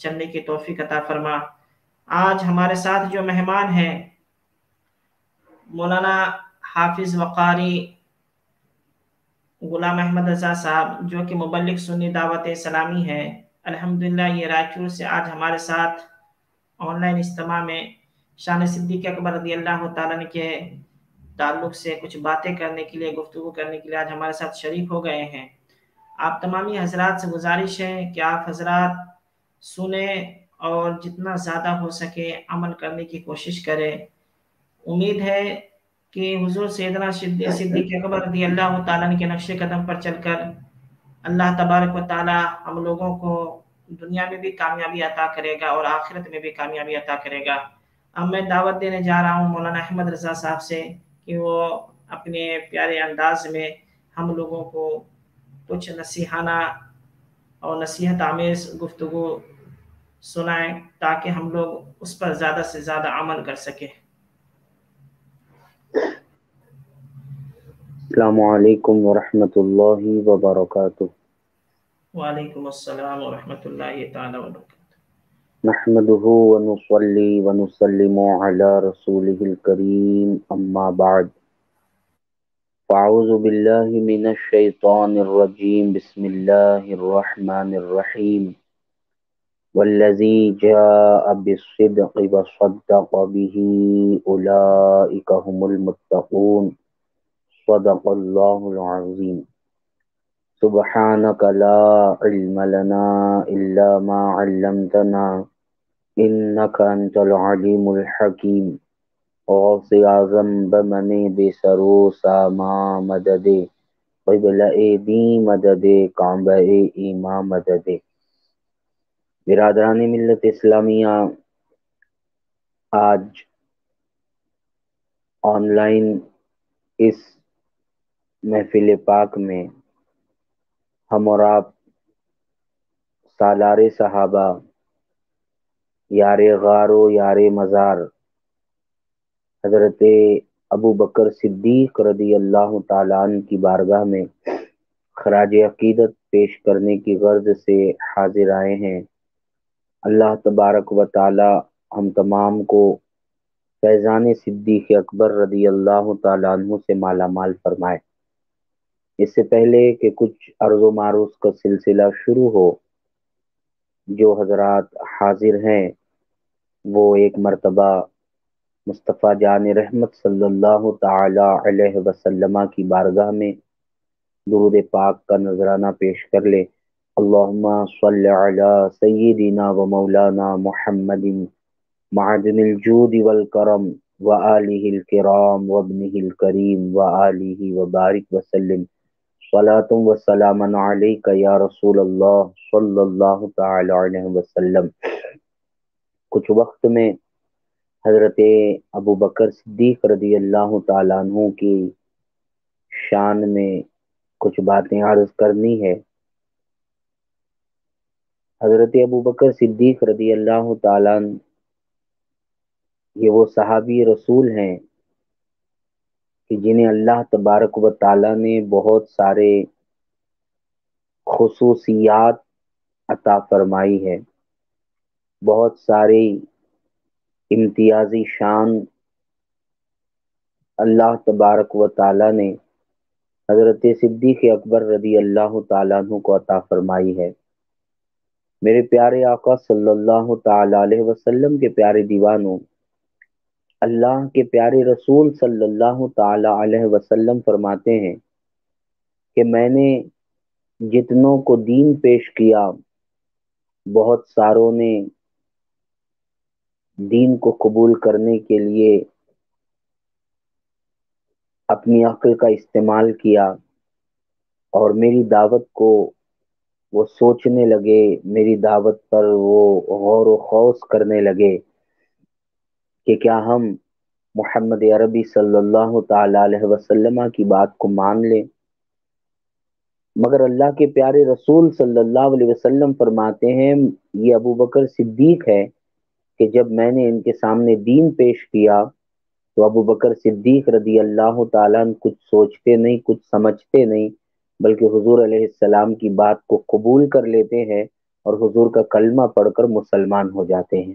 چلنے کی توفیق عطا فرما۔ آج ہمارے ساتھ جو مہمان ہیں مولانا حافظ وقاری غلام احمد رضا صاحب، جو کہ مبلغ سنی دعوت اسلامی ہے، الحمدللہ یہ رائچور سے آج ہمارے ساتھ آن لائن اجتماع میں شان صدیق اکبر رضی اللہ تعالیٰ عنہ کے تعلق سے کچھ باتیں کرنے کے لیے، گفتگو کرنے کے لیے آج ہمارے ساتھ شریک ہو گئے ہیں۔ آپ تمامی حضرات سے گزارش ہے کہ آپ حضرات سنیں اور جتنا زیادہ ہو سکے عمل کرنے کی کوشش کریں۔ امید ہے کہ حضور سیدنا صدیق اکبر رضی اللہ تعالیٰ عنہ کے نقش قدم پر چل کر اللہ تبارک و تعالی ہم لوگوں کو دنیا میں بھی کامیابی عطا کرے گا اور آخرت میں بھی کامیابی عطا کرے گا۔ اب میں دعوت دینے جا رہا ہوں مولانا احمد رضا صاحب سے کہ وہ اپنے پیارے انداز میں ہم لوگوں کو کچھ نصیحانہ اور نصیحت آمیز گفتگو سنائیں تاکہ ہم لوگ اس پر زیادہ سے زیادہ عمل کر سکیں۔ السلام علیکم ورحمۃ اللہ وبرکاتہ۔ وعلیکم السلام ورحمۃ اللہ تعالی وبرکاتہ۔ نحمده ونصلي ونسلم على رسوله الكريم اما بعد فاعوذ بالله من الشيطان الرجيم بسم الله الرحمن الرحيم والذي جاء بالصدق وصدق به أولئك هم المتقون صدق الله العظيم۔ سبحانك لا علم لنا إلا ما علمتنا إنك أنت العليم الحكيم۔ غوث اعظم بمنے بے سرو ساما مددے قبلہ دی مددے کعبہ ایما مددے۔ برادران ملت اسلامیہ، آج آن لائن اس محفل پاک میں ہم اور آپ سالار صحابہ، یار غار و یار مزار حضرت ابو بکر صدیق رضی اللہ تعالیٰ عنہ کی بارگاہ میں خراج عقیدت پیش کرنے کی غرض سے حاضر آئے ہیں۔ اللہ تبارک و تعالی ہم تمام کو فیضان صدیق اکبر رضی اللہ تعالیٰ عنہ سے مالا مال فرمائے۔ اس سے پہلے کہ کچھ عرض و معروض کا سلسلہ شروع ہو، جو حضرات حاضر ہیں وہ ایک مرتبہ مصطفیٰ جان رحمت صلی اللہ تعالی علیہ وسلم کی بارگاہ میں درود پاک کا نذرانہ پیش کر لے۔ اللہم صل علی سیدنا و مولانا محمد معدن الجود والکرم وآلہ الکرام وابنہ الکریم وآلہ وبارک وسلم صلاۃ و سلام علیک یا رسول اللہ صلی اللہ تعالی علیہ وسلم۔ کچھ وقت میں حضرت ابو بکر صدیق رضی اللہ تعالیٰ عنہ کی شان میں کچھ باتیں عرض کرنی ہے۔ حضرت ابو بکر صدیق رضی اللہ تعالیٰ عنہ یہ وہ صحابی رسول ہیں کہ جنہیں اللہ تبارک و تعالیٰ نے بہت سارے خصوصیات عطا فرمائی ہے، بہت ساری امتیازی شان اللہ تبارک و تعالیٰ نے حضرت صدیق اکبر رضی اللہ تعالیٰ عنہ کو عطا فرمائی ہے۔ میرے پیارے آقا صلی اللہ تعالی علیہ وسلم کے پیارے دیوانوں، اللہ کے پیارے رسول صلی اللہ تعالی علیہ وسلم فرماتے ہیں کہ میں نے جتنوں کو دین پیش کیا، بہت ساروں نے دین کو قبول کرنے کے لیے اپنی عقل کا استعمال کیا اور میری دعوت کو وہ سوچنے لگے، میری دعوت پر وہ غور و خوض کرنے لگے کہ کیا ہم محمد عربی صلی اللہ تعالی علیہ وسلم کی بات کو مان لیں۔ مگر اللہ کے پیارے رسول صلی اللہ علیہ وسلم فرماتے ہیں یہ ابو بکر صدیق ہے کہ جب میں نے ان کے سامنے دین پیش کیا تو ابو بکر صدیق رضی اللہ تعالیٰ عنہ کچھ سوچتے نہیں، کچھ سمجھتے نہیں، بلکہ حضور علیہ السلام کی بات کو قبول کر لیتے ہیں اور حضور کا کلمہ پڑھ کر مسلمان ہو جاتے ہیں۔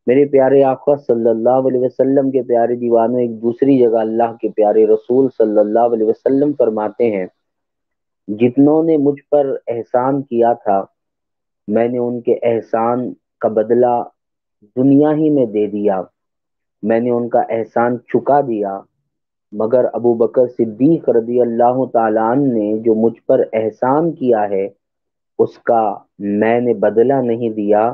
میرے پیارے آقا صلی اللہ علیہ وسلم کے پیارے دیوانوں، ایک دوسری جگہ اللہ کے پیارے رسول صلی اللہ علیہ وسلم فرماتے ہیں، جتنوں نے مجھ پر احسان کیا تھا میں نے ان کے احسان کا بدلہ دنیا ہی میں دے دیا، میں نے ان کا احسان چکا دیا، مگر ابو بکر صدیق رضی اللہ تعالیٰ عنہ نے جو مجھ پر احسان کیا ہے اس کا میں نے بدلہ نہیں دیا،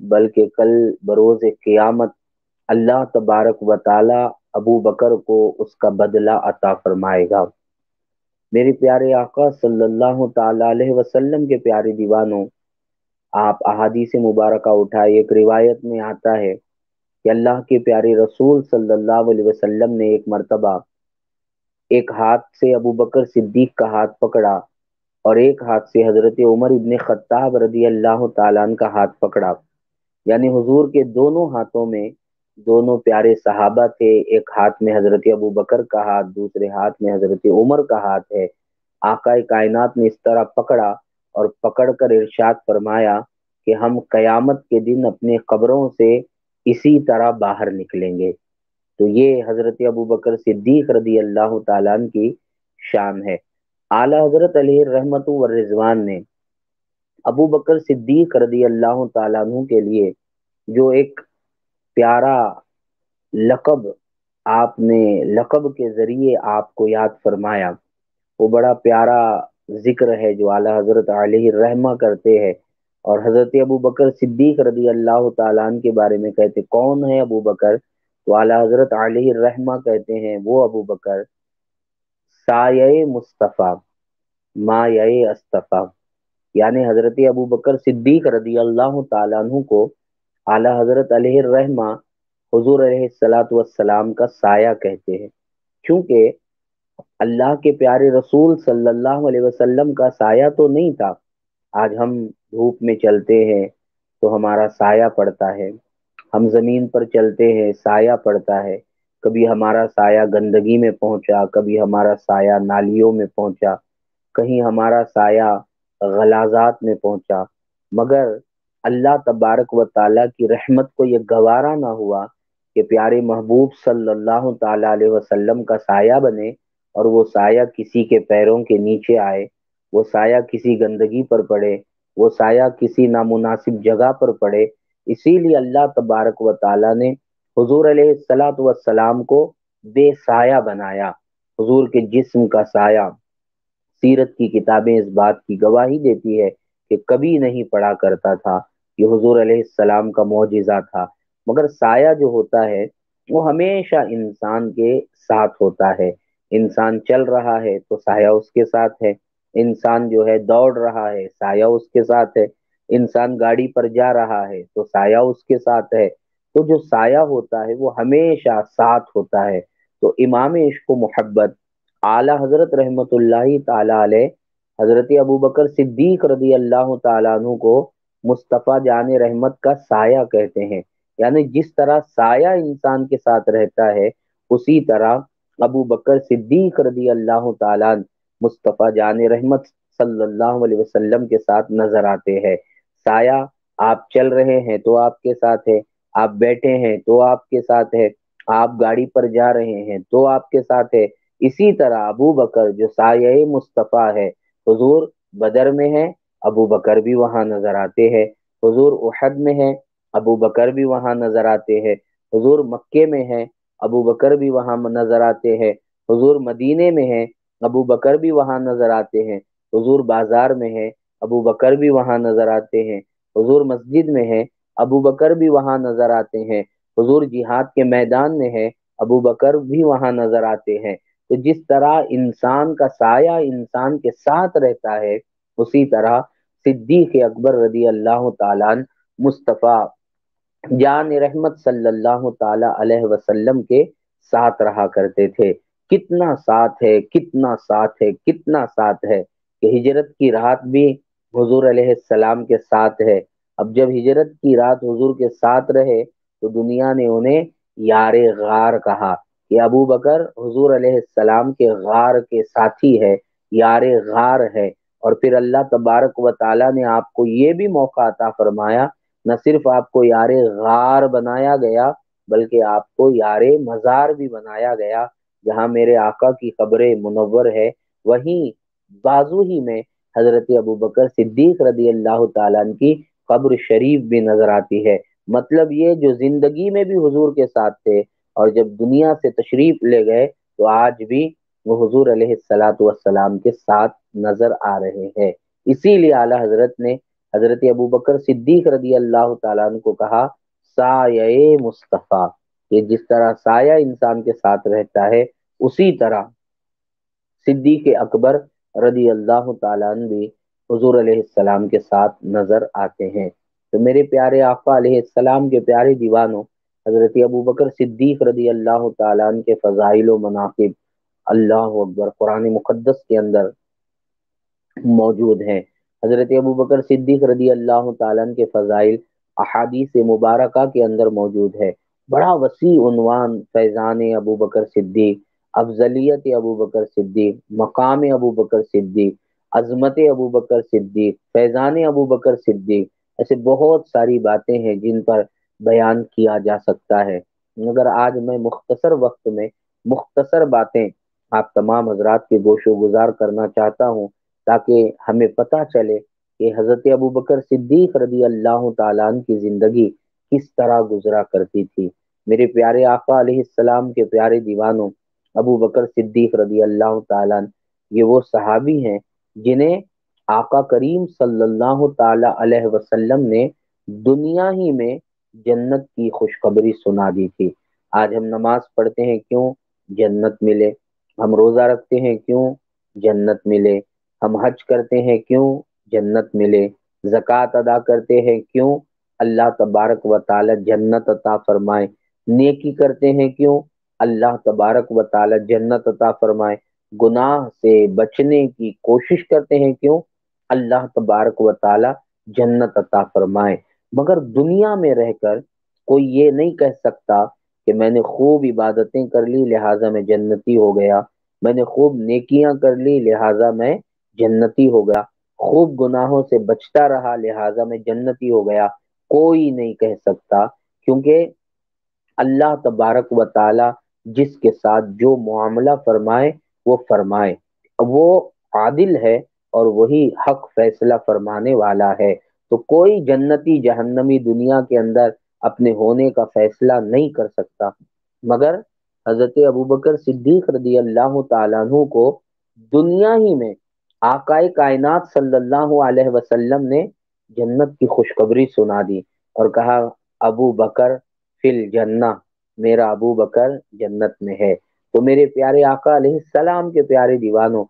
بلکہ کل بروز قیامت اللہ تبارک و تعالی ابو بکر کو اس کا بدلہ عطا فرمائے گا۔ میرے پیارے آقا صلی اللہ تعالی علیہ وسلم کے پیارے دیوانوں، آپ احادیث مبارکہ اٹھائے، ایک روایت میں آتا ہے کہ اللہ کے پیارے رسول صلی اللہ علیہ وسلم نے ایک مرتبہ ایک ہاتھ سے ابو بکر صدیق کا ہاتھ پکڑا اور ایک ہاتھ سے حضرت عمر ابن خطاب رضی اللہ تعالیٰ عنہ کا ہاتھ پکڑا، یعنی حضور کے دونوں ہاتھوں میں دونوں پیارے صحابہ تھے، ایک ہاتھ میں حضرت ابو بکر کا ہاتھ، دوسرے ہاتھ میں حضرت عمر کا ہاتھ ہے۔ آقا کائنات نے اس طرح پکڑا اور پکڑ کر ارشاد فرمایا کہ ہم قیامت کے دن اپنے قبروں سے اسی طرح باہر نکلیں گے۔ تو یہ حضرت ابو بکر صدیق رضی اللہ تعالیٰ عنہ کی شان ہے۔ اعلی حضرت علیہ رحمت و رضوان نے ابو بکر صدیق رضی اللہ تعالیٰ عنہ کے لیے جو ایک پیارا لقب آپ نے لقب کے ذریعے آپ کو یاد فرمایا، وہ بڑا پیارا ذکر ہے جو اعلی حضرت علیہ رحمہ کرتے ہیں، اور حضرت ابو بکر صدیق رضی اللہ تعالیٰ عنہ کے بارے میں کہتے کون ہے ابو بکر، تو اعلی حضرت علیہ رحمہ کہتے ہیں وہ ابو بکر سایہ مصطفیٰ مایہ استفا، یعنی حضرت ابو بکر صدیق رضی اللہ تعالیٰ عنہ کو اعلی حضرت علیہ الرحمہ حضور علیہ الصلاۃ والسلام کا سایہ کہتے ہیں، کیونکہ اللہ کے پیارے رسول صلی اللہ علیہ وسلم کا سایہ تو نہیں تھا۔ آج ہم دھوپ میں چلتے ہیں تو ہمارا سایہ پڑتا ہے، ہم زمین پر چلتے ہیں سایہ پڑتا ہے، کبھی ہمارا سایہ گندگی میں پہنچا، کبھی ہمارا سایہ نالیوں میں پہنچا، کہیں ہمارا سایہ غلازات میں پہنچا، مگر اللہ تبارک و تعالیٰ کی رحمت کو یہ گوارا نہ ہوا کہ پیارے محبوب صلی اللہ تعالی علیہ وسلم کا سایہ بنے اور وہ سایہ کسی کے پیروں کے نیچے آئے، وہ سایہ کسی گندگی پر پڑے، وہ سایہ کسی نامناسب جگہ پر پڑے۔ اسی لیے اللہ تبارک و تعالیٰ نے حضور علیہ الصلاۃ والسلام کو بے سایہ بنایا۔ حضور کے جسم کا سایہ سیرت کی کتابیں اس بات کی گواہی دیتی ہے کہ کبھی نہیں پڑا کرتا تھا، یہ حضور علیہ السلام کا معجزہ تھا۔ مگر سایہ جو ہوتا ہے وہ ہمیشہ انسان کے ساتھ ہوتا ہے، انسان چل رہا ہے تو سایہ اس کے ساتھ ہے، انسان جو ہے دوڑ رہا ہے سایہ اس کے ساتھ ہے، انسان گاڑی پر جا رہا ہے تو سایہ اس کے ساتھ ہے۔ تو جو سایہ ہوتا ہے وہ ہمیشہ ساتھ ہوتا ہے۔ تو امام عشق و محبت اعلی حضرت رحمت اللہ تعالی علیہ حضرت ابو بکر صدیق رضی اللہ تعالیٰ عنہ کو مصطفیٰ جان رحمت کا سایہ کہتے ہیں، یعنی جس طرح سایہ انسان کے ساتھ رہتا ہے اسی طرح ابو بکر صدیق رضی اللہ تعالیٰ مصطفیٰ جان رحمت صلی اللہ علیہ وسلم کے ساتھ نظر آتے ہیں۔ سایہ آپ چل رہے ہیں تو آپ کے ساتھ ہے، آپ بیٹھے ہیں تو آپ کے ساتھ ہے، آپ گاڑی پر جا رہے ہیں تو آپ کے ساتھ ہے۔ اسی طرح ابو بکر جو سایہ مصطفیٰ ہے، حضور بدر میں ہے ابو بکر بھی وہاں نظر آتے ہیں، حضور احد میں ہے ابو بکر بھی وہاں نظر آتے ہیں، حضور مکے میں ہے ابو بکر بھی وہاں نظر آتے ہیں، حضور مدینے میں ہے ابو بکر بھی وہاں نظر آتے ہیں، حضور بازار میں ہے ابو بکر بھی وہاں نظر آتے ہیں، حضور مسجد میں ہے ابو بکر بھی وہاں نظر آتے ہیں، حضور جہاد کے میدان میں ہے ابو بکر بھی وہاں نظر آتے ہیں۔ تو جس طرح انسان کا سایہ انسان کے ساتھ رہتا ہے اسی طرح صدیق اکبر رضی اللہ تعالیٰ مصطفیٰ جان رحمت صلی اللہ تعالی علیہ وسلم کے ساتھ رہا کرتے تھے۔ کتنا ساتھ ہے، کتنا ساتھ ہے، کتنا ساتھ ہے کہ ہجرت کی رات بھی حضور علیہ السلام کے ساتھ ہے۔ اب جب ہجرت کی رات حضور کے ساتھ رہے تو دنیا نے انہیں یار غار کہا کہ ابو بکر حضور علیہ السلام کے غار کے ساتھی ہے، یار غار ہے، اور پھر اللہ تبارک و تعالیٰ نے آپ کو یہ بھی موقع عطا فرمایا، نہ صرف آپ کو یار غار بنایا گیا بلکہ آپ کو یار مزار بھی بنایا گیا، جہاں میرے آقا کی قبر منور ہے وہیں بازو ہی میں حضرت ابوبکر صدیق رضی اللہ تعالیٰ عنہ کی قبر شریف بھی نظر آتی ہے۔ مطلب یہ جو زندگی میں بھی حضور کے ساتھ تھے اور جب دنیا سے تشریف لے گئے تو آج بھی وہ حضور علیہ الصلاۃ والسلام کے ساتھ نظر آ رہے ہیں۔ اسی لیے اعلی حضرت نے حضرت ابوبکر صدیق رضی اللہ تعالیٰ عنہ کو کہا سایہ مصطفیٰ، کہ جس طرح سایہ انسان کے ساتھ رہتا ہے اسی طرح صدیق اکبر رضی اللہ تعالیٰ عنہ بھی حضور علیہ السلام کے ساتھ نظر آتے ہیں۔ تو میرے پیارے آقا علیہ السلام کے پیارے دیوانوں، حضرت ابوبکر صدیق رضی اللہ تعالیٰ عنہ کے فضائل و مناقب اللہ اکبر قرآن مقدس کے اندر موجود ہیں۔ حضرت ابوبکر صدیق رضی اللہ تعالیٰ عنہ کے فضائل احادیث مبارکہ کے اندر موجود ہے۔ بڑا وسیع عنوان فیضان ابوبکر صدیق، افضلیت ابوبکر صدیق، مقام ابوبکر صدیق، عظمت ابوبکر صدیق، فیضان ابوبکر صدیق، ایسے بہت ساری باتیں ہیں جن پر بیان کیا جا سکتا ہے، مگر آج میں مختصر وقت میں مختصر باتیں آپ تمام حضرات کے گوش و گزار کرنا چاہتا ہوں، تاکہ ہمیں پتہ چلے کہ حضرت ابوبکر صدیق رضی اللہ تعالیٰ عنہ کی زندگی کس طرح گزرا کرتی تھی۔ میرے پیارے آقا علیہ السلام کے پیارے دیوانوں، ابو بکر صدیق رضی اللہ تعالیٰ عنہ یہ وہ صحابی ہیں جنہیں آقا کریم صلی اللہ تعالی علیہ وسلم نے دنیا ہی میں جنت کی خوشخبری سنا دی تھی۔ آج ہم نماز پڑھتے ہیں کیوں؟ جنت ملے۔ ہم روزہ رکھتے ہیں کیوں؟ جنت ملے۔ ہم حج کرتے ہیں کیوں؟ جنت ملے۔ زکوٰۃ ادا کرتے ہیں کیوں؟ اللہ تبارک و تعالی جنت عطا فرمائے۔ نیکی کرتے ہیں کیوں؟ اللہ تبارک و تعالی جنت عطا فرمائے۔ گناہ سے بچنے کی کوشش کرتے ہیں کیوں؟ اللہ تبارک و تعالی جنت عطا فرمائے۔ مگر دنیا میں رہ کر کوئی یہ نہیں کہہ سکتا کہ میں نے خوب عبادتیں کر لی لہٰذا میں جنتی ہو گیا، میں نے خوب نیکیاں کر لی لہٰذا میں جنتی ہو گیا، خوب گناہوں سے بچتا رہا لہٰذا میں جنتی ہو گیا۔ کوئی نہیں کہہ سکتا، کیونکہ اللہ تبارک و تعالی جس کے ساتھ جو معاملہ فرمائے وہ فرمائے، وہ عادل ہے اور وہی حق فیصلہ فرمانے والا ہے۔ تو کوئی جنتی جہنمی دنیا کے اندر اپنے ہونے کا فیصلہ نہیں کر سکتا، مگر حضرت ابوبکر صدیق رضی اللہ تعالیٰ عنہ کو دنیا ہی میں آقائے کائنات صلی اللہ علیہ وسلم نے جنت کی خوشخبری سنا دی اور کہا ابو بکر فی الجنہ، میرا ابو بکر جنت میں ہے۔ تو میرے پیارے آقا علیہ السلام کے پیارے دیوانوں،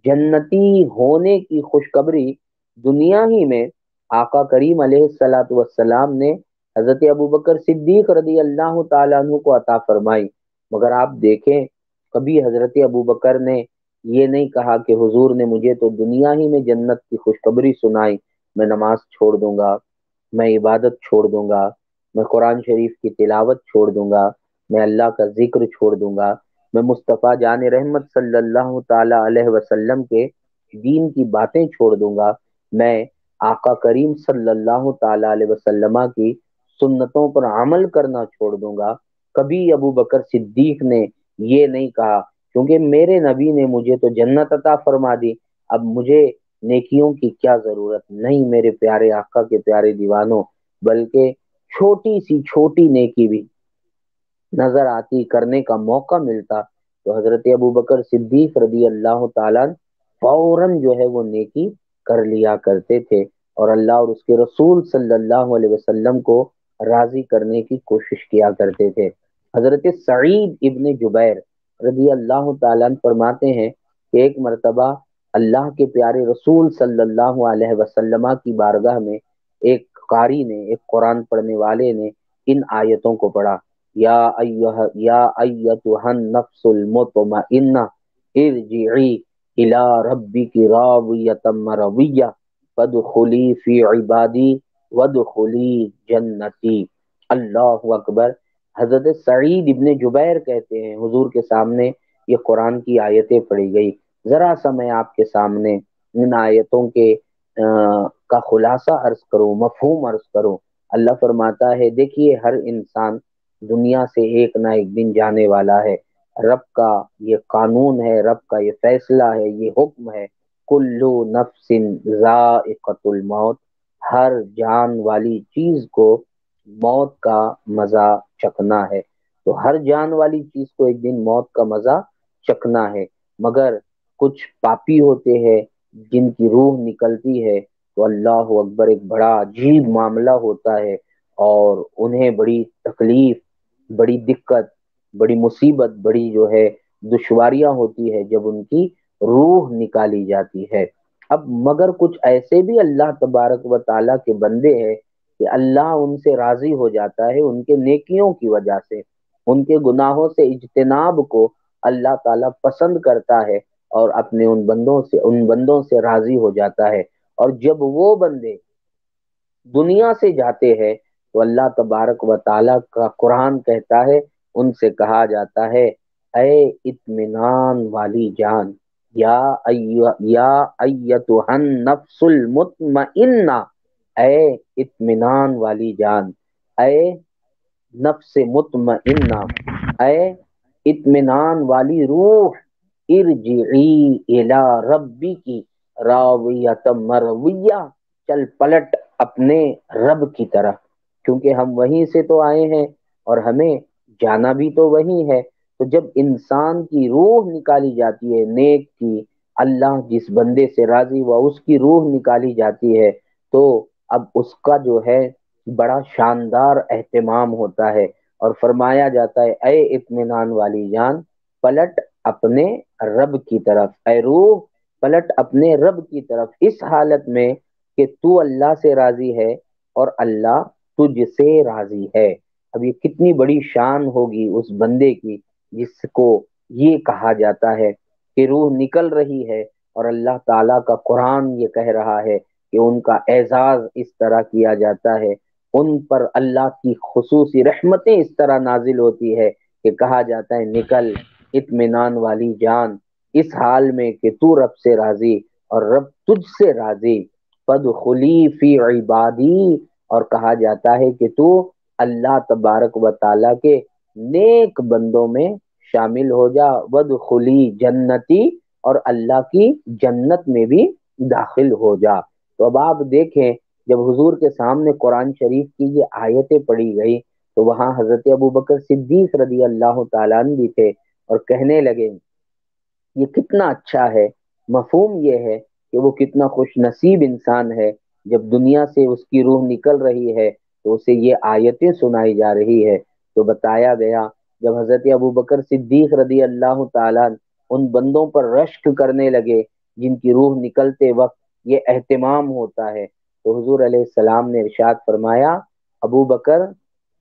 جنتی ہونے کی خوشخبری دنیا ہی میں آقا کریم علیہ الصلاۃ والسلام نے حضرت ابوبکر صدیق رضی اللہ تعالیٰ عنہ کو عطا فرمائی۔ مگر آپ دیکھیں کبھی حضرت ابوبکر نے یہ نہیں کہا کہ حضور نے مجھے تو دنیا ہی میں جنت کی خوشخبری سنائی، میں نماز چھوڑ دوں گا، میں عبادت چھوڑ دوں گا، میں قرآن شریف کی تلاوت چھوڑ دوں گا، میں اللہ کا ذکر چھوڑ دوں گا، میں مصطفیٰ جان رحمت صلی اللہ تعالی علیہ وسلم کے دین کی باتیں چھوڑ دوں گا، میں آقا کریم صلی اللہ تعالی علیہ وسلم کی سنتوں پر عمل کرنا چھوڑ دوں گا۔ کبھی ابو بکر صدیق نے یہ نہیں کہا، کیونکہ میرے نبی نے مجھے تو جنت عطا فرما دی، اب مجھے نیکیوں کی کیا ضرورت نہیں۔ میرے پیارے آقا کے پیارے دیوانوں، بلکہ چھوٹی سی چھوٹی نیکی بھی نظر آتی، کرنے کا موقع ملتا تو حضرت ابوبکر صدیق رضی اللہ تعالیٰ فوراً جو ہے وہ نیکی کر لیا کرتے تھے اور اللہ اور اس کے رسول صلی اللہ علیہ وسلم کو راضی کرنے کی کوشش کیا کرتے تھے۔ حضرت سعید ابن جبیر رضی اللہ تعالیٰ فرماتے ہیں کہ ایک مرتبہ اللہ کے پیارے رسول صلی اللہ علیہ وسلم کی بارگاہ میں ایک قاری نے، ایک قرآن پڑھنے والے نے ان آیتوں کو پڑھا، یا ایتھا النفس المطمئنہ ارجعی الی ربک راضیۃ مرضیہ فادخلی فی عبادی وادخلی جنتی۔ اللہ اکبر۔ حضرت سعید ابن جبیر کہتے ہیں حضور کے سامنے یہ قرآن کی آیتیں پڑھی گئی، ذرا سا میں آپ کے سامنے ان آیتوں کے کا خلاصہ عرض کروں، مفہوم عرض کروں۔ اللہ فرماتا ہے دیکھیے ہر انسان دنیا سے ایک نہ ایک دن جانے والا ہے، رب کا یہ قانون ہے، رب کا یہ فیصلہ ہے، یہ حکم ہے، کلو نفس ذائقۃ الموت، ہر جان والی چیز کو موت کا مزہ چکھنا ہے۔ تو ہر جان والی چیز کو ایک دن موت کا مزہ چکھنا ہے، مگر کچھ پاپی ہوتے ہیں جن کی روح نکلتی ہے تو اللہ اکبر ایک بڑا عجیب معاملہ ہوتا ہے، اور انہیں بڑی تکلیف، بڑی دقت، بڑی مصیبت، بڑی جو ہے دشواریاں ہوتی ہے جب ان کی روح نکالی جاتی ہے۔ اب مگر کچھ ایسے بھی اللہ تبارک و تعالیٰ کے بندے ہیں کہ اللہ ان سے راضی ہو جاتا ہے ان کے نیکیوں کی وجہ سے، ان کے گناہوں سے اجتناب کو اللہ تعالیٰ پسند کرتا ہے اور اپنے ان بندوں سے راضی ہو جاتا ہے۔ اور جب وہ بندے دنیا سے جاتے ہیں تو اللہ تبارک و تعالیٰ کا قرآن کہتا ہے، ان سے کہا جاتا ہے اے اطمینان والی جان، یا ایتھا النفس المطمئنہ، اے اطمینان والی جان، اے نفس مطمئنہ، اے اطمینان والی روح، ارجعی الی ربکی راضیۃ مرضیہ، چل پلٹ اپنے رب کی طرف، کیونکہ ہم وہیں سے تو آئے ہیں اور ہمیں جانا بھی تو وہی ہے۔ تو جب انسان کی روح نکالی جاتی ہے نیک کی، اللہ جس بندے سے راضی ہوا اس کی روح نکالی جاتی ہے، تو اب اس کا جو ہے بڑا شاندار اہتمام ہوتا ہے، اور فرمایا جاتا ہے اے اطمینان والی جان، پلٹ اپنے رب کی طرف، اے روح پلٹ اپنے رب کی طرف، اس حالت میں کہ تو اللہ سے راضی ہے اور اللہ تجھ سے راضی ہے۔ اب یہ کتنی بڑی شان ہوگی اس بندے کی جس کو یہ کہا جاتا ہے کہ روح نکل رہی ہے اور اللہ تعالیٰ کا قرآن یہ کہہ رہا ہے کہ ان کا اعزاز اس طرح کیا جاتا ہے، ان پر اللہ کی خصوصی رحمتیں اس طرح نازل ہوتی ہے کہ کہا جاتا ہے نکل اطمینان والی جان، اس حال میں کہ تو رب سے راضی اور رب تجھ سے راضی، فادخلی فی عبادی، اور کہا جاتا ہے کہ تو اللہ تبارک و تعالیٰ کے نیک بندوں میں شامل ہو جا، وادخلی جنتی، اور اللہ کی جنت میں بھی داخل ہو جا۔ تو اب آپ دیکھیں جب حضور کے سامنے قرآن شریف کی یہ آیتیں پڑھی گئی تو وہاں حضرت ابوبکر صدیق رضی اللہ تعالیٰ عنہ بھی تھے، اور کہنے لگے یہ کتنا اچھا ہے، مفہوم یہ ہے کہ وہ کتنا خوش نصیب انسان ہے جب دنیا سے اس کی روح نکل رہی ہے تو اسے یہ آیتیں سنائی جا رہی ہے۔ تو بتایا گیا جب حضرت ابوبکر صدیق رضی اللہ تعالیٰ ان بندوں پر رشک کرنے لگے جن کی روح نکلتے وقت یہ اہتمام ہوتا ہے، تو حضور علیہ السلام نے ارشاد فرمایا ابو بکر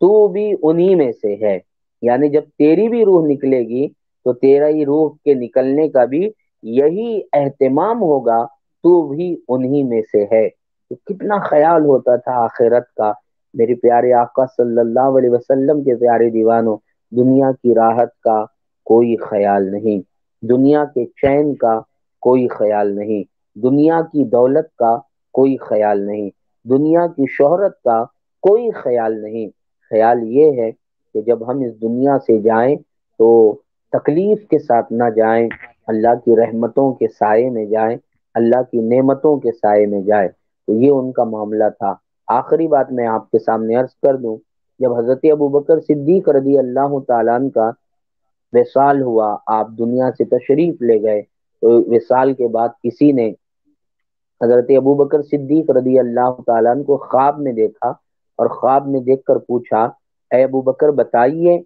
تو بھی انہی میں سے ہے، یعنی جب تیری بھی روح نکلے گی تو تیرا ہی روح کے نکلنے کا بھی یہی اہتمام ہوگا، تو بھی انہی میں سے ہے۔ تو کتنا خیال ہوتا تھا آخرت کا، میرے پیارے آقا صلی اللہ علیہ وسلم کے پیارے دیوانوں، دنیا کی راحت کا کوئی خیال نہیں، دنیا کے چین کا کوئی خیال نہیں، دنیا کی دولت کا کوئی خیال نہیں، دنیا کی شہرت کا کوئی خیال نہیں۔ خیال یہ ہے کہ جب ہم اس دنیا سے جائیں تو تکلیف کے ساتھ نہ جائیں، اللہ کی رحمتوں کے سائے میں جائیں، اللہ کی نعمتوں کے سائے میں جائیں۔ تو یہ ان کا معاملہ تھا۔ آخری بات میں آپ کے سامنے عرض کر دوں، جب حضرت ابوبکر صدیق رضی اللہ تعالیٰ عنہ کا وصال ہوا، آپ دنیا سے تشریف لے گئے، تو وصال کے بعد کسی نے حضرت ابوبکر صدیق رضی اللہ تعالیٰ عنہ کو خواب میں دیکھا، اور خواب میں دیکھ کر پوچھا اے ابوبکر بتائیے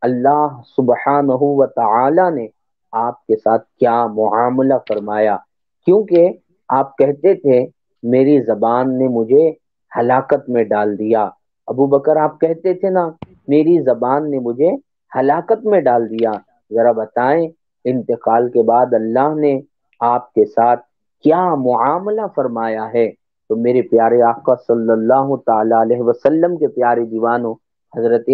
اللہ سبحانہ و تعالی نے آپ کے ساتھ کیا معاملہ فرمایا، کیونکہ آپ کہتے تھے میری زبان نے مجھے ہلاکت میں ڈال دیا۔ ابو بکر آپ کہتے تھے نا میری زبان نے مجھے ہلاکت میں ڈال دیا، ذرا بتائیں انتقال کے بعد اللہ نے آپ کے ساتھ کیا معاملہ فرمایا ہے۔ تو میرے پیارے آقا صلی اللہ تعالی علیہ وسلم کے پیارے دیوانوں، حضرت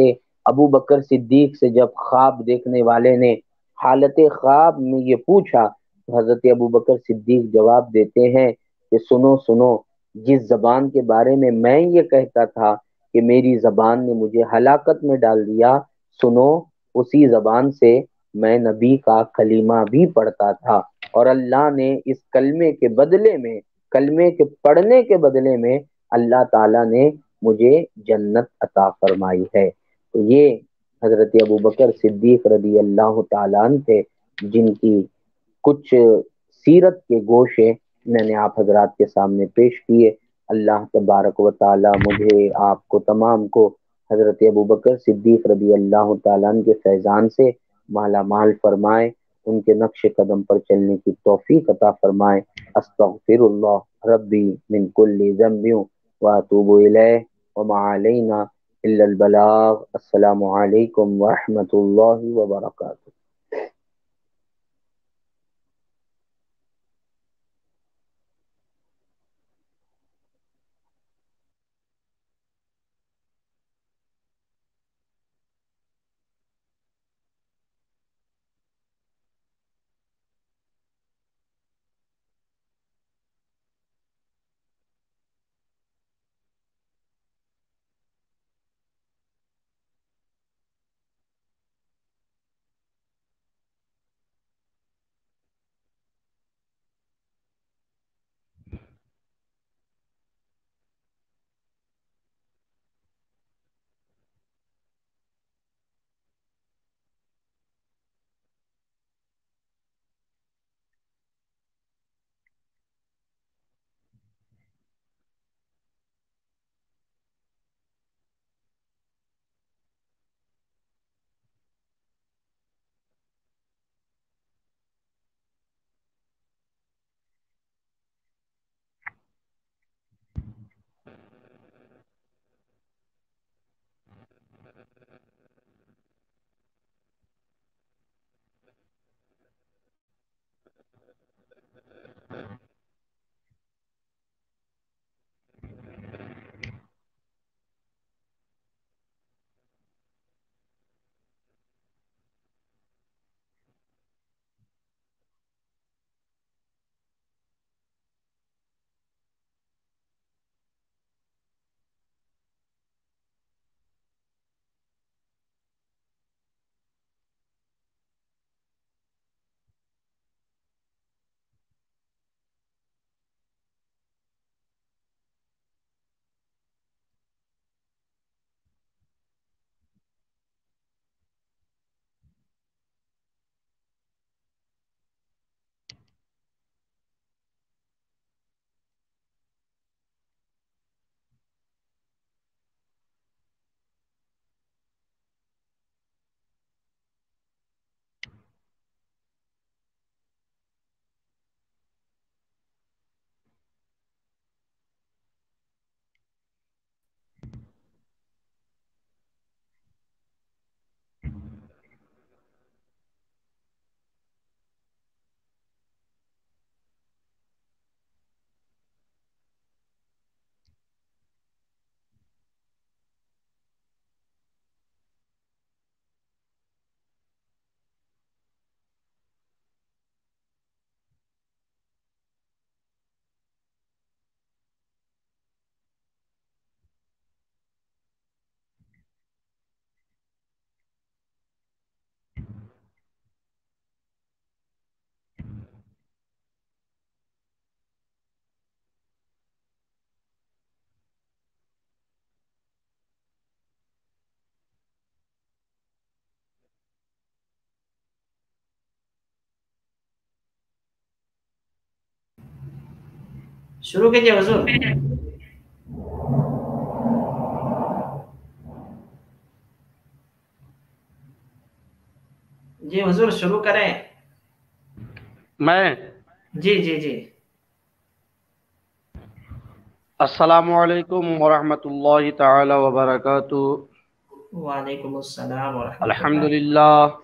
ابو بکر صدیق سے جب خواب دیکھنے والے نے حالت خواب میں یہ پوچھا تو حضرت ابو بکر صدیق جواب دیتے ہیں کہ سنو سنو، جس زبان کے بارے میں یہ کہتا تھا کہ میری زبان نے مجھے ہلاکت میں ڈال دیا، سنو، اسی زبان سے میں نبی کا کلمہ بھی پڑھتا تھا، اور اللہ نے اس کلمے کے بدلے میں، کلمے کے پڑھنے کے بدلے میں اللہ تعالیٰ نے مجھے جنت عطا فرمائی ہے۔ تو یہ حضرت ابو بکر صدیق رضی اللہ تعالیٰ عنہ تھے، جن کی کچھ سیرت کے گوشے میں نے آپ حضرات کے سامنے پیش کیے۔ اللہ تبارک و تعالی مجھے، آپ کو، تمام کو حضرت ابو بکر صدیق رضی اللہ تعالیٰ عنہ کے فیضان سے مالا مال فرمائے، ان کے نقش قدم پر چلنے کی توفیق عطا فرمائے۔ استغفر اللہ ربی من کل ذنب واتوب الیہ وما علینا الا البلاغ۔ السلام علیکم ورحمۃ اللہ وبرکاتہ۔ شروع کیجیے حضور۔ جی حضور شروع کریں۔ میں جی جی جی۔ السلام علیکم ورحمۃ اللہ تعالی وبرکاتہ۔ وعلیکم السلام ورحمۃ الحمد اللہ۔ للہ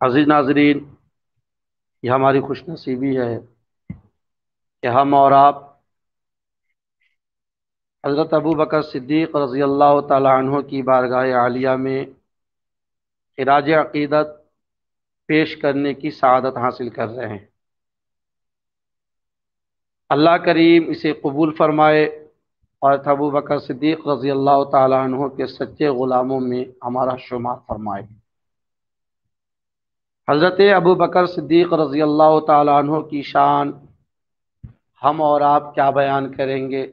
عزیز ناظرین، یہ ہماری خوش نصیبی ہے کہ ہم اور آپ حضرت ابو بکر صدیق رضی اللہ تعالی عنہ کی بارگاہ عالیہ میں خراج عقیدت پیش کرنے کی سعادت حاصل کر رہے ہیں۔ اللہ کریم اسے قبول فرمائے اور ابو بکر صدیق رضی اللہ تعالی عنہ کے سچے غلاموں میں ہمارا شمار فرمائے۔ حضرت ابو بکر صدیق رضی اللہ تعالی عنہ کی شان ہم اور آپ کیا بیان کریں گے،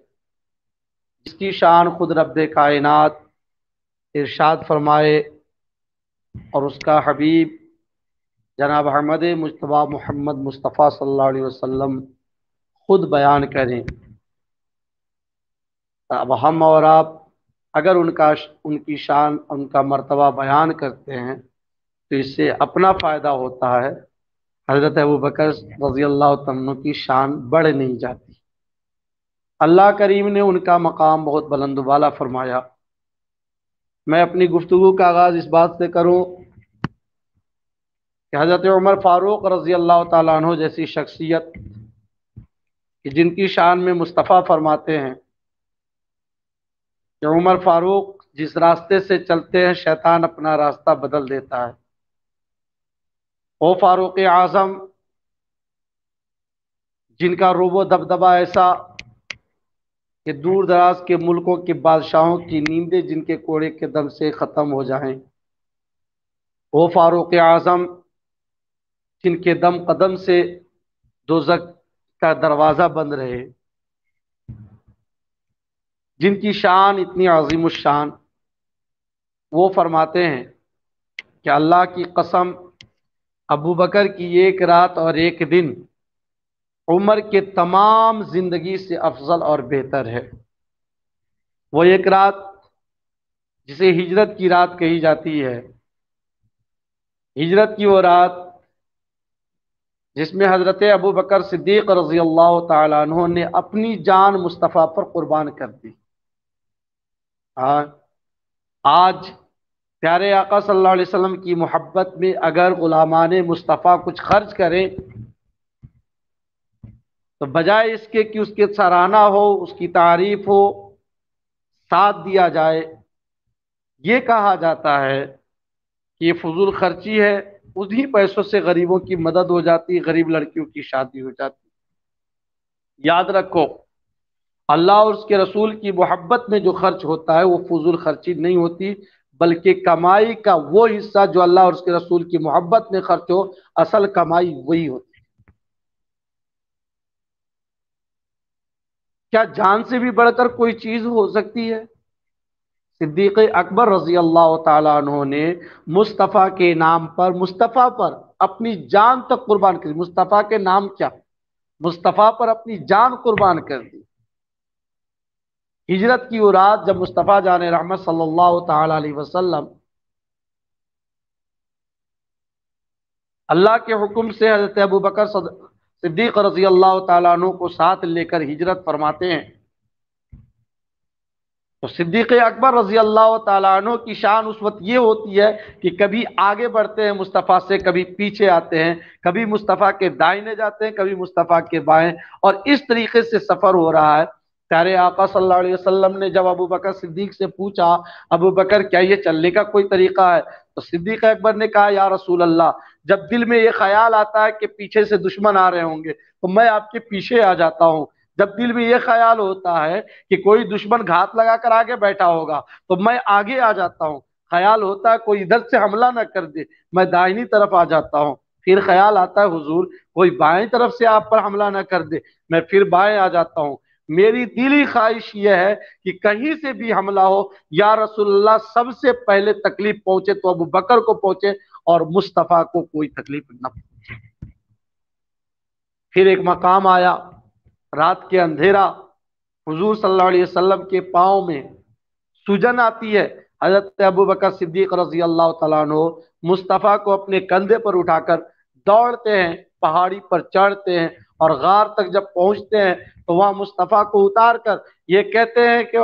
جس کی شان خود رب کائنات ارشاد فرمائے اور اس کا حبیب جناب احمد مجتبیٰ محمد مصطفیٰ صلی اللہ علیہ وسلم خود بیان کریں۔ اب ہم اور آپ اگر ان کی شان، ان کا مرتبہ بیان کرتے ہیں تو اس سے اپنا فائدہ ہوتا ہے، حضرت ابو بکر رضی اللہ عنہ کی شان بڑھ نہیں جاتی۔ اللہ کریم نے ان کا مقام بہت بلند و بالا فرمایا۔ میں اپنی گفتگو کا آغاز اس بات سے کروں کہ حضرت عمر فاروق رضی اللہ تعالیٰ عنہ جیسی شخصیت کہ جن کی شان میں مصطفیٰ فرماتے ہیں کہ عمر فاروق جس راستے سے چلتے ہیں شیطان اپنا راستہ بدل دیتا ہے۔ وہ فاروق اعظم جن کا روب و دبدبہ ایسا کہ دور دراز کے ملکوں کے بادشاہوں کی نیندیں جن کے کوڑے کے دم سے ختم ہو جائیں۔ وہ فاروق اعظم جن کے دم قدم سے دوزخ کا دروازہ بند رہے، جن کی شان اتنی عظیم الشان، وہ فرماتے ہیں کہ اللہ کی قسم ابو بکر کی ایک رات اور ایک دن عمر کے تمام زندگی سے افضل اور بہتر ہے۔ وہ ایک رات جسے ہجرت کی رات کہی جاتی ہے، ہجرت کی وہ رات جس میں حضرت ابو بکر صدیق رضی اللہ تعالی عنہ نے اپنی جان مصطفیٰ پر قربان کر دی۔ آج پیارے آقا صلی اللہ علیہ وسلم کی محبت میں اگر غلامان مصطفیٰ کچھ خرچ کریں تو بجائے اس کے کہ اس کے سراہنا ہو، اس کی تعریف ہو، ساتھ دیا جائے، یہ کہا جاتا ہے کہ یہ فضول خرچی ہے، انہی پیسوں سے غریبوں کی مدد ہو جاتی، غریب لڑکیوں کی شادی ہو جاتی۔ یاد رکھو، اللہ اور اس کے رسول کی محبت میں جو خرچ ہوتا ہے وہ فضول خرچی نہیں ہوتی، بلکہ کمائی کا وہ حصہ جو اللہ اور اس کے رسول کی محبت میں خرچ ہو، اصل کمائی وہی ہوتی۔ کیا جان سے بھی بڑھ کر کوئی چیز ہو سکتی ہے؟ صدیق اکبر رضی اللہ تعالیٰ عنہ نے مصطفیٰ کے نام پر، مصطفیٰ پر اپنی جان تک قربان کر دی۔ مصطفیٰ کے نام کیا؟ مصطفیٰ پر اپنی جان قربان کر دی۔ ہجرت کی وہ رات جب مصطفیٰ جان رحمت صلی اللہ تعالی علیہ وسلم اللہ کے حکم سے حضرت ابو بکر صدیق رضی اللہ تعالیٰ عنہ کو ساتھ لے کر ہجرت فرماتے ہیں تو صدیق اکبر رضی اللہ تعالیٰ عنہ کی شان اس وقت یہ ہوتی ہے کہ کبھی آگے بڑھتے ہیں مصطفیٰ سے، کبھی پیچھے آتے ہیں، کبھی مصطفیٰ کے دائنے جاتے ہیں، کبھی مصطفیٰ کے بائیں، اور اس طریقے سے سفر ہو رہا ہے۔ پیارے آقا صلی اللہ علیہ وسلم نے جب ابو بکر صدیق سے پوچھا، ابو بکر کیا یہ چلنے کا کوئی طریقہ ہے؟ تو صدیق اکبر نے کہا، یا رسول اللہ، جب دل میں یہ خیال آتا ہے کہ پیچھے سے دشمن آ رہے ہوں گے تو میں آپ کے پیچھے آ جاتا ہوں، جب دل میں یہ خیال ہوتا ہے کہ کوئی دشمن گھات لگا کر آگے بیٹھا ہوگا تو میں آگے آ جاتا ہوں، خیال ہوتا ہے کوئی ادھر سے حملہ نہ کر دے، میں دائنی طرف آ جاتا ہوں، پھر خیال آتا ہے حضور کوئی بائیں طرف سے آپ پر حملہ نہ کر دے، میں پھر بائیں آ جاتا ہوں۔ میری دلی خواہش یہ ہے کہ کہیں سے بھی حملہ ہو، یا رسول اللہ سب سے پہلے تکلیف پہنچے تو ابو بکر کو پہنچے اور مصطفیٰ کو کوئی تکلیف نہ پہنچے۔ پھر ایک مقام آیا، رات کے اندھیرا، حضور صلی اللہ علیہ وسلم کے پاؤں میں سوجن آتی ہے، حضرت ابو بکر صدیق رضی اللہ تعالیٰ عنہ مصطفیٰ کو اپنے کندھے پر اٹھا کر دوڑتے ہیں، پہاڑی پر چڑھتے ہیں اور غار تک جب پہنچتے ہیں تو وہاں مصطفیٰ کو اتار کر یہ کہتے ہیں کہ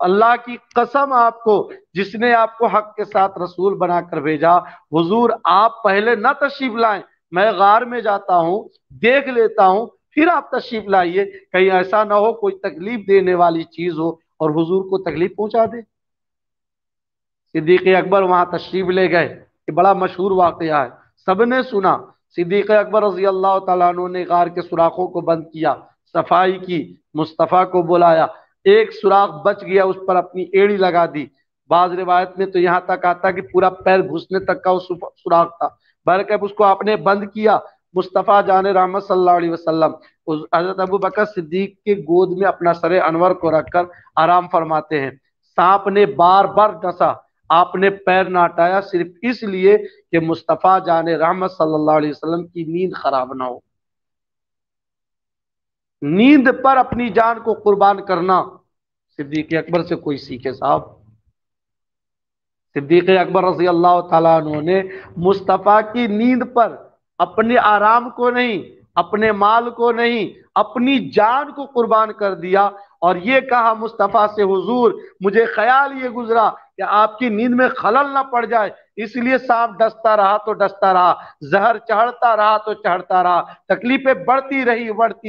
اللہ کی قسم آپ کو جس نے آپ کو حق کے ساتھ رسول بنا کر بھیجا، حضور آپ پہلے نہ تشریف لائیں، میں غار میں جاتا ہوں، دیکھ لیتا ہوں، پھر آپ تشریف لائیے، کہیں ایسا نہ ہو کوئی تکلیف دینے والی چیز ہو اور حضور کو تکلیف پہنچا دے۔ صدیق اکبر وہاں تشریف لے گئے، یہ بڑا مشہور واقعہ ہے، سب نے سنا۔ صدیق اکبر رضی اللہ تعالیٰ عنہ نے غار کے سوراخوں کو بند کیا، صفائی کی، مصطفیٰ کو بلایا، ایک سوراخ بچ گیا، اس پر اپنی ایڑی لگا دی۔ بعض روایت میں تو یہاں تک آتا کہ پورا پیر گھسنے تک کا وہ سوراخ تھا، بہرکیف اس کو آپ نے بند کیا۔ مصطفیٰ جان رحمت صلی اللہ علیہ وسلم حضرت ابو بکر صدیق کے گود میں اپنا سر انور کو رکھ کر آرام فرماتے ہیں۔ سانپ نے بار بار ڈسا، آپ نے پیر نہ ہٹایا، صرف اس لیے کہ مصطفیٰ جان رحمت صلی اللہ علیہ وسلم کی نیند خراب نہ ہو۔ نیند پر اپنی جان کو قربان کرنا صدیق اکبر سے کوئی سیکھے صاحب۔ صدیق اکبر رضی اللہ تعالیٰ عنہ نے مصطفیٰ کی نیند پر اپنے آرام کو نہیں، اپنے مال کو نہیں، اپنی جان کو قربان کر دیا، اور یہ کہا مصطفیٰ سے، حضور مجھے خیال یہ گزرا کہ آپ کی نیند میں خلل نہ پڑ جائے، اس لیے سانپ ڈستا رہا تو ڈستا رہا، زہر چڑھتا رہا تو چڑھتا رہا، تکلیفیں بڑھتی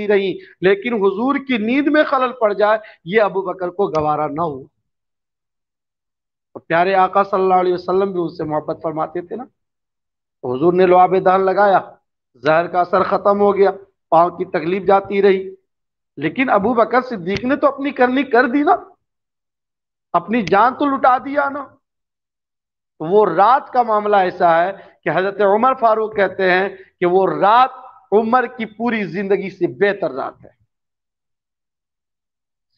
رہی، لیکن حضور کی نیند میں خلل پڑ جائے یہ ابو بکر کو گوارا نہ ہو۔ اور پیارے آقا صلی اللہ علیہ وسلم بھی اس سے محبت فرماتے تھے نا، حضور نے لعاب دہن لگایا، زہر کا اثر ختم ہو گیا، پاؤں کی تکلیف جاتی رہی، لیکن ابو بکر صدیق نے تو اپنی کرنی کر دی نا، اپنی جان تو لٹا دیا نا۔ وہ رات کا معاملہ ایسا ہے کہ حضرت عمر فاروق کہتے ہیں کہ وہ رات عمر کی پوری زندگی سے بہتر رات ہے۔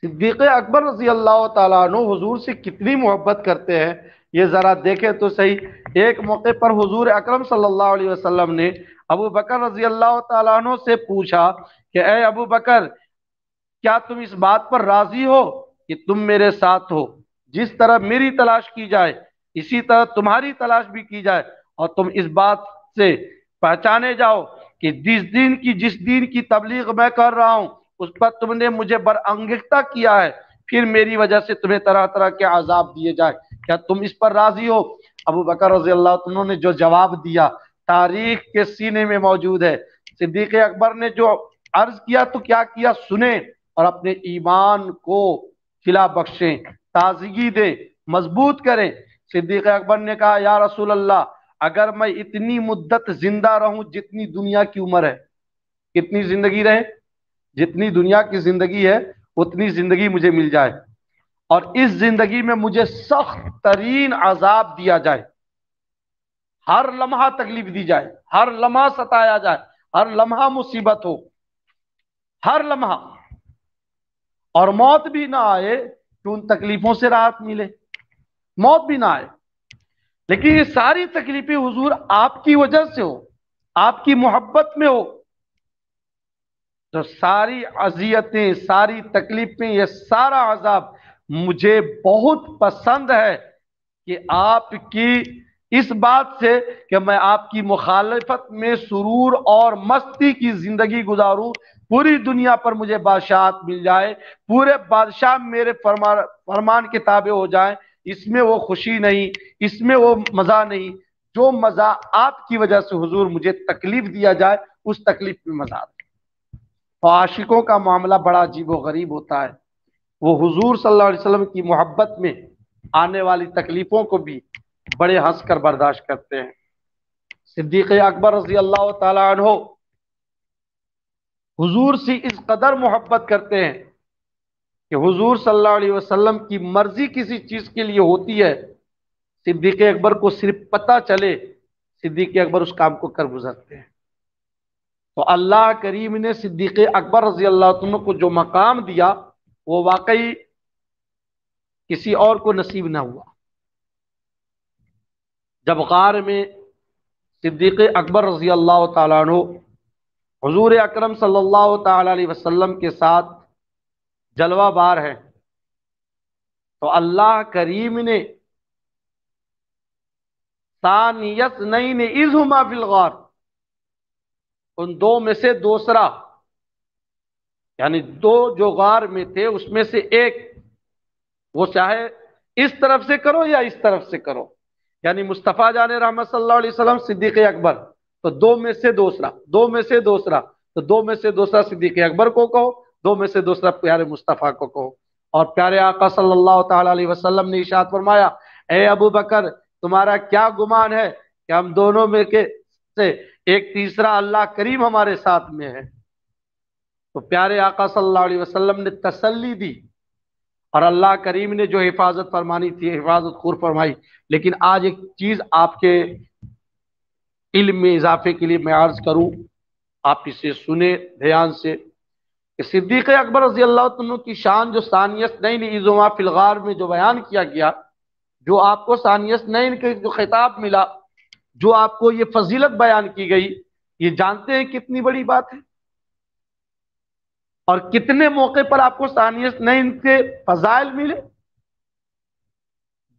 صدیق اکبر رضی اللہ تعالیٰ عنہ حضور سے کتنی محبت کرتے ہیں یہ ذرا دیکھیں تو صحیح۔ ایک موقع پر حضور اکرم صلی اللہ علیہ وسلم نے ابو بکر رضی اللہ تعالیٰ عنہ سے پوچھا کہ اے ابو بکر، کیا تم اس بات پر راضی ہو کہ تم میرے ساتھ ہو؟ جس طرح میری تلاش کی جائے اسی طرح تمہاری تلاش بھی کی جائے، اور تم اس بات سے پہچانے جاؤ کہ جس دین کی تبلیغ میں کر رہا ہوں اس پر تم نے مجھے برانگیختہ کیا ہے، پھر میری وجہ سے تمہیں طرح طرح کے عذاب دیے جائے، کیا تم اس پر راضی ہو؟ ابو بکر رضی اللہ عنہ نے جو جواب دیا تاریخ کے سینے میں موجود ہے۔ صدیق اکبر نے جو عرض کیا تو کیا کیا، سنیں اور اپنے ایمان کو کھلا بخشیں، تازگی دیں، مضبوط کریں۔ صدیق اکبر نے کہا یا رسول اللہ، اگر میں اتنی مدت زندہ رہوں جتنی دنیا کی عمر ہے، کتنی زندگی رہے؟ جتنی دنیا کی زندگی ہے اتنی زندگی مجھے مل جائے، اور اس زندگی میں مجھے سخت ترین عذاب دیا جائے، ہر لمحہ تکلیف دی جائے، ہر لمحہ ستایا جائے، ہر لمحہ مصیبت ہو، ہر لمحہ، اور موت بھی نہ آئے کہ ان تکلیفوں سے راحت ملے، موت بھی نہ آئے، لیکن یہ ساری تکلیفیں حضور آپ کی وجہ سے ہو، آپ کی محبت میں ہو، تو ساری اذیتیں، ساری تکلیفیں، یہ سارا عذاب مجھے بہت پسند ہے کہ آپ کی اس بات سے کہ میں آپ کی مخالفت میں سرور اور مستی کی زندگی گزاروں، پوری دنیا پر مجھے بادشاہت مل جائے، پورے بادشاہ میرے فرمان کے تابع ہو جائیں، اس میں وہ خوشی نہیں، اس میں وہ مزہ نہیں، جو مزہ آپ کی وجہ سے حضور مجھے تکلیف دیا جائے اس تکلیف میں مزہ آتا ہے۔ تو عاشقوں کا معاملہ بڑا عجیب و غریب ہوتا ہے، وہ حضور صلی اللہ علیہ وسلم کی محبت میں آنے والی تکلیفوں کو بھی بڑے ہنس کر برداشت کرتے ہیں۔ صدیق اکبر رضی اللہ تعالی عنہ حضور سے اس قدر محبت کرتے ہیں کہ حضور صلی اللہ علیہ وسلم کی مرضی کسی چیز کے لیے ہوتی ہے، صدیق اکبر کو صرف پتہ چلے صدیق اکبر اس کام کو کر گزرتے ہیں۔ تو اللہ کریم نے صدیق اکبر رضی اللہ عنہ کو جو مقام دیا وہ واقعی کسی اور کو نصیب نہ ہوا۔ جب غار میں صدیق اکبر رضی اللہ تعالیٰ عنہ حضور اکرم صلی اللہ تعالیٰ علیہ وسلم کے ساتھ جلوہ بار ہے، تو اللہ کریم نے ثانی اثنین اذ ہما فی الغار، ان دو میں سے دوسرا، یعنی دو جو غار میں تھے اس میں سے ایک وہ چاہے اس طرف سے کرو یا اس طرف سے کرو، یعنی مصطفیٰ جان رحمت صلی اللہ علیہ وسلم صدیق اکبر، تو دو میں سے دوسرا، دو میں سے دوسرا، تو دو میں سے دوسرا صدیق اکبر کو کہو، دو میں سے دوسرا پیارے مصطفیٰ کو کہو۔ اور پیارے آقا صلی اللہ تعالی علیہ وسلم نے ارشاد فرمایا، اے ابو بکر تمہارا کیا گمان ہے کہ ہم دونوں میں سے ایک تیسرا اللہ کریم ہمارے ساتھ میں ہے؟ تو پیارے آقا صلی اللہ علیہ وسلم نے تسلی دی، اور اللہ کریم نے جو حفاظت فرمانی تھی حفاظت خور فرمائی۔ لیکن آج ایک چیز آپ کے علم میں اضافے کے لیے میں عرض کروں، آپ اسے سنیں دھیان سے، کہ صدیق اکبر رضی اللہ عنہ کی شان جو ثانیۃ نین اذ ہما فی الغار میں جو بیان کیا گیا، جو آپ کو ثانیۃ نین کے جو خطاب ملا، جو آپ کو یہ فضیلت بیان کی گئی، یہ جانتے ہیں کتنی بڑی بات ہے؟ اور کتنے موقع پر آپ کو ثانیۃ نین کے فضائل ملے؟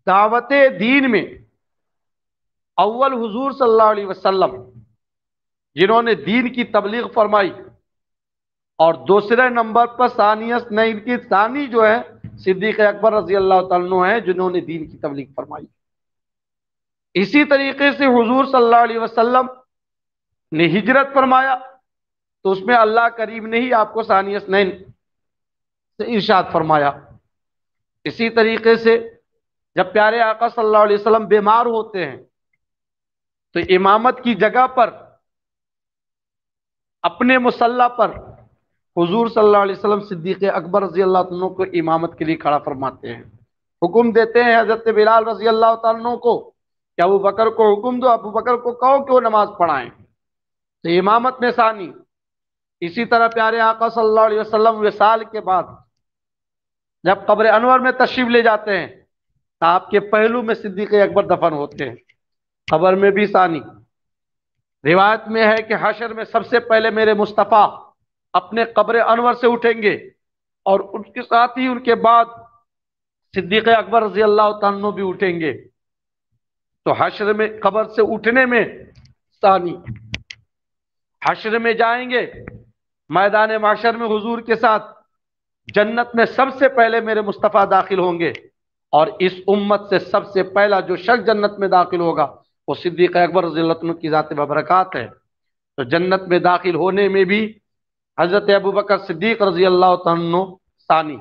دعوت دین میں اول حضور صلی اللہ علیہ وسلم جنہوں نے دین کی تبلیغ فرمائی، اور دوسرے نمبر پر ثانیۃ نین کی ثانی جو ہے صدیق اکبر رضی اللہ تعالیٰ عنہ ہیں جنہوں نے دین کی تبلیغ فرمائی۔ اسی طریقے سے حضور صلی اللہ علیہ وسلم نے ہجرت فرمایا، تو اس میں اللہ کریم نے ہی آپ کو ثانیۃ نین سے ارشاد فرمایا۔ اسی طریقے سے جب پیارے آقا صلی اللہ علیہ وسلم بیمار ہوتے ہیں تو امامت کی جگہ پر اپنے مصلی پر حضور صلی اللہ علیہ وسلم صدیق اکبر رضی اللہ عنہ کو امامت کے لیے کھڑا فرماتے ہیں، حکم دیتے ہیں حضرت بلال رضی اللہ عنہ کو کہ ابو بکر کو حکم دو، ابو بکر کو کہو کہ وہ نماز پڑھائیں، تو امامت میں ثانی۔ اسی طرح پیارے آقا صلی اللہ علیہ وسلم وصال کے بعد جب قبر انور میں تشریف لے جاتے ہیں تو آپ کے پہلو میں صدیق اکبر دفن ہوتے ہیں، قبر میں بھی ثانی۔ روایت میں ہے کہ حشر میں سب سے پہلے میرے مصطفیٰ اپنے قبر انور سے اٹھیں گے، اور ان کے ساتھ ہی ان کے بعد صدیق اکبر رضی اللہ عنہ بھی اٹھیں گے۔ تو حشر میں قبر سے اٹھنے میں ثانی، حشر میں جائیں گے میدان محشر میں حضور کے ساتھ، جنت میں سب سے پہلے میرے مصطفیٰ داخل ہوں گے، اور اس امت سے سب سے پہلا جو شخص جنت میں داخل ہوگا وہ صدیق اکبر رضی اللہ عنہ کی ذات ببرکات ہے۔ تو جنت میں داخل ہونے میں بھی حضرت ابوبکر صدیق رضی اللہ عنہ ثانی۔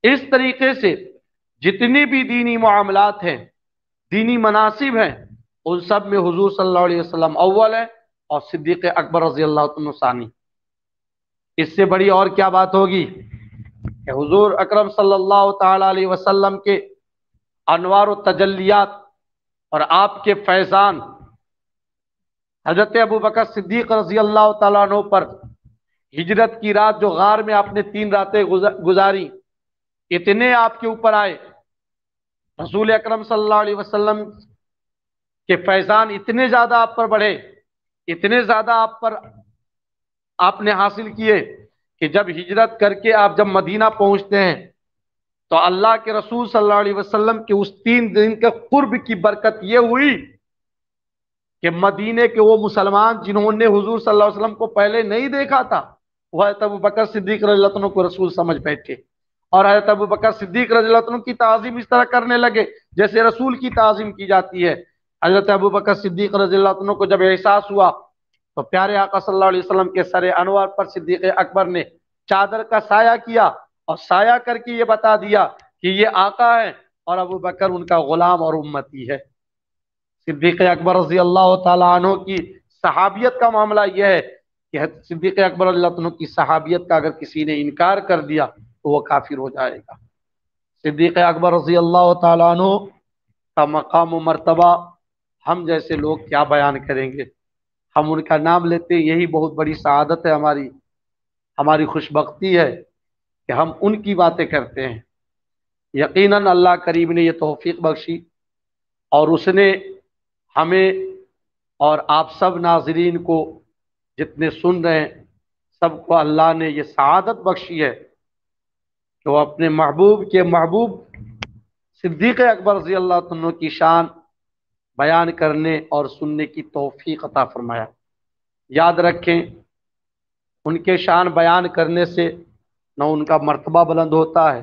اس طریقے سے جتنی بھی دینی معاملات ہیں، دینی مناسب ہیں، ان سب میں حضور صلی اللہ علیہ وسلم اول ہے اور صدیق اکبر رضی اللہ عنہ ثانی۔ اس سے بڑی اور کیا بات ہوگی کہ حضور اکرم صلی اللہ تعالی علیہ وسلم کے انوار و تجلیات اور آپ کے فیضان حضرت ابوبکر صدیق رضی اللہ تعالیٰ عنہ پر ہجرت کی رات جو غار میں آپ نے 3 راتیں گزاری، اتنے آپ کے اوپر آئے، رسول اکرم صلی اللہ علیہ وسلم کے فیضان اتنے زیادہ آپ پر بڑھے، اتنے زیادہ آپ پر آپ نے حاصل کیے کہ جب ہجرت کر کے آپ جب مدینہ پہنچتے ہیں تو اللہ کے رسول صلی اللہ علیہ وسلم کے اس 3 دن کے قرب کی برکت یہ ہوئی کہ مدینے کے وہ مسلمان جنہوں نے حضور صلی اللہ علیہ وسلم کو پہلے نہیں دیکھا تھا، وہ حضرت ابوبکر صدیق رضی اللہ عنہ کو رسول سمجھ بیٹھے، اور حضرت ابوبکر صدیق رضی اللہ عنہ کی تعظیم اس طرح کرنے لگے جیسے رسول کی تعظیم کی جاتی ہے۔ حضرت ابوبکر صدیق رضی اللہ عنہ کو جب احساس ہوا تو پیارے آقا صلی اللہ علیہ وسلم کے سر انوار پر صدیق اکبر نے چادر کا سایہ کیا اور سایہ کر کے یہ بتا دیا کہ یہ آقا ہے اور ابوبکر ان کا غلام اور امتی ہے۔ صدیق اکبر رضی اللہ تعالیٰ عنہ کی صحابیت کا معاملہ یہ ہے کہ صدیق اکبر رضی اللہ عنہ کی صحابیت کا اگر کسی نے انکار کر دیا تو وہ کافر ہو جائے گا۔ صدیق اکبر رضی اللہ تعالیٰ عنہ کا مقام و مرتبہ ہم جیسے لوگ کیا بیان کریں گے؟ ہم ان کا نام لیتے یہی بہت بڑی سعادت ہے، ہماری خوش بختی ہے کہ ہم ان کی باتیں کرتے ہیں۔ یقیناً اللہ کریم نے یہ توفیق بخشی، اور اس نے ہمیں اور آپ سب ناظرین کو جتنے سن رہے ہیں سب کو اللہ نے یہ سعادت بخشی ہے کہ وہ اپنے محبوب کے محبوب صدیق اکبر رضی اللہ عنہ کی شان بیان کرنے اور سننے کی توفیق عطا فرمایا۔ یاد رکھیں، ان کے شان بیان کرنے سے نہ ان کا مرتبہ بلند ہوتا ہے،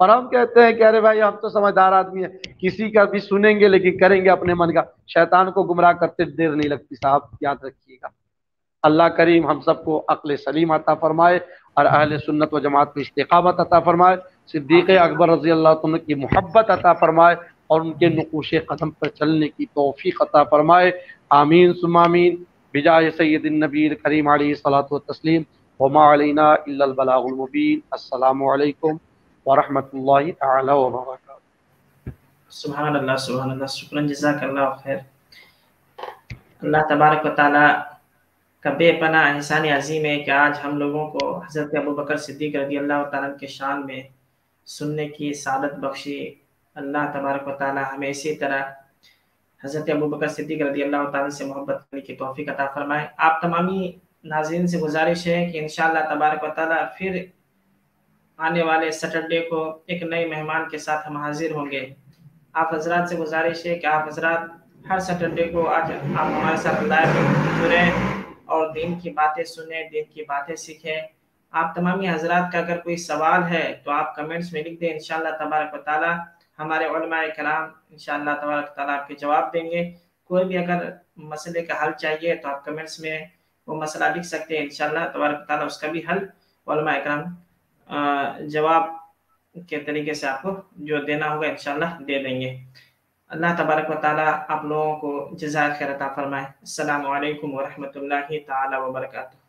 اور ہم کہتے ہیں کہ ارے بھائی ہم تو سمجھدار آدمی ہیں، کسی کا بھی سنیں گے لیکن کریں گے اپنے من کا۔ شیطان کو گمراہ کرتے دیر نہیں لگتی صاحب، یاد رکھیے گا۔ اللہ کریم ہم سب کو عقل سلیم عطا فرمائے اور اہل سنت و جماعت میں استقامت عطا فرمائے، صدیق اکبر رضی اللہ عنہ کی محبت عطا فرمائے اور ان کے نقوش قدم پر چلنے کی توفیق عطا فرمائے۔ آمین ثم آمین بجاہ سید النبی کریم علیہ الصلوۃ والتسلیم۔ وما علینا الا البلاغ المبین۔ السلام علیکم ورحمۃ اللہ تعالی وبرکاتہ۔ سبحان اللہ، شکراً، جزاک اللہ خیر۔ اللہ تبارک و تعالیٰ کا بے پناہ احسان عظیم ہے کہ آج ہم لوگوں کو حضرت ابوبکر صدیق رضی اللہ تعالیٰ کے شان میں سننے کی سعادت بخشی۔ اللہ تبارک و تعالیٰ ہمیں اسی طرح حضرت ابوبکر صدیق رضی اللہ تعالیٰ سے محبت کرنے کی توفیق عطا فرمائے۔ آپ تمامی ناظرین سے گزارش ہے کہ انشاءاللہ تبارک و تعالیٰ پھر آنے والے سیٹرڈے کو ایک نئے مہمان کے ساتھ ہم حاضر ہوں گے۔ آپ حضرات سے گزارش ہے کہ آپ حضرات ہر سیٹرڈے کو آج آپ ہمارے ساتھ لائیو جڑیں اور دین کی باتیں سنیں، دین کی باتیں سیکھیں۔ آپ تمامی حضرات کا اگر کوئی سوال ہے تو آپ کمنٹس میں لکھ دیں، انشاءاللہ تبارک و تعالیٰ ہمارے علماء کرام انشاءاللہ تبارک و تعالیٰ آپ کے جواب دیں گے۔ کوئی بھی اگر مسئلے کا حل چاہیے تو آپ کمنٹس میں وہ مسئلہ لکھ سکتے ہیں، انشاءاللہ تبارک و تعالیٰ اس کا بھی حل علماء کرام جواب کے طریقے سے آپ کو جو دینا ہوگا انشاءاللہ دے دیں گے۔ اللہ تبارک و تعالیٰ آپ لوگوں کو جزائے خیر عطا فرمائے۔ السلام علیکم ورحمۃ اللہ تعالیٰ وبرکاتہ۔